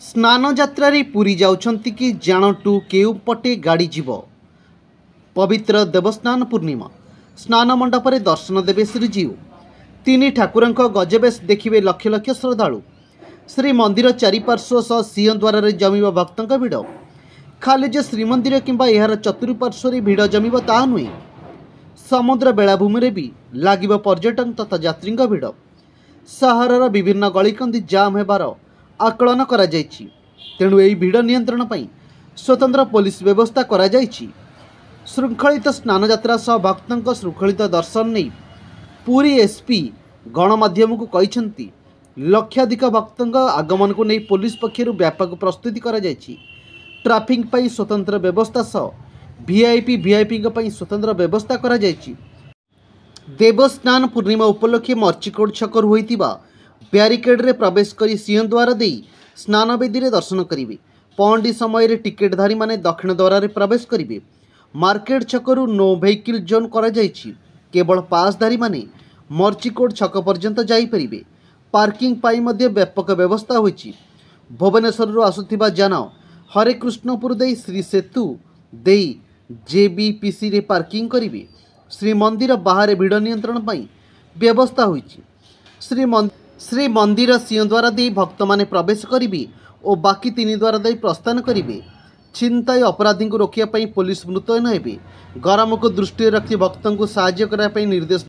स्नान यात्रा पुरी जाउछंती कि जानटू केउ पटे गाड़ी जीव। पवित्र देवस्नान पूर्णिमा स्नान मंडपरे दर्शन देवे श्रीजीउ। तीन ठाकुरंक गजबेश देखिबे लक्ष लक्ष श्रद्धालु। श्री मंदिर चारिपार्श्व सह सिंहद्वार जमिब भक्तों भिड़। खाली जे श्रीमंदिर किंबा यार चतुर्पार्श्व भिड़ जमिब ता नुहे, समुद्र बेलाभूमि भी लागिब पर्यटन तथा यात्री भिड़। सहरर विभिन्न गलिकंदी जाम हेबार आकलन करा जायछि। तेणु एही भिड़ नियंत्रण पई स्वतंत्र पुलिस व्यवस्था करा जायछि। श्रृंखलित स्नान यात्रा सह भक्तों श्रृंखलित दर्शन नहीं पुरी एसपी गणमाध्यम को कहिसेंती लक्षाधिक भक्तों आगमन को नहीं पुलिस पक्षरु व्यापक प्रस्तुति करा जायछि। ट्राफिक पई स्वतंत्र व्यवस्था सह वीआईपी पई स्वतंत्र व्यवस्था करा जायछि। देवस्नान पूर्णिमा उपलक्षे मर्चिकोड छकर होइतिबा ब्यारिकेड रे प्रवेश करी सिंहद्वार दे स्नान वेदी रे दर्शन करिवे। पहंडी समय रे टिकेटधारी माने दक्षिण द्वार रे प्रवेश करिवे। मार्केट छकरु नो वेहिकल जोन करा जायछि। केवल पासधारी माने मर्चिकोड छक पर्यंत जाई परिबे। पार्किंग पाई मध्ये व्यापक व्यवस्था होइछि। भुवनेश्वर आसुथिबा जान हरे कृष्णपुर दे श्री सेतु दे जेबीपीसी रे पार्किंग करिवे। श्री मंदिर बाहर भिड़ नियंत्रण पई व्यवस्था होइछि। श्री मंदिर सिंहद्वार दे भक्त माने प्रवेश करिवे और बाकी तीन द्वार दे प्रस्थान करिवे। छिनताई अपराधी को रोकिया पई पुलिस मुतयन हेबे। गरम को दृष्टि रखी भक्तों को साहाय्य करने निर्देश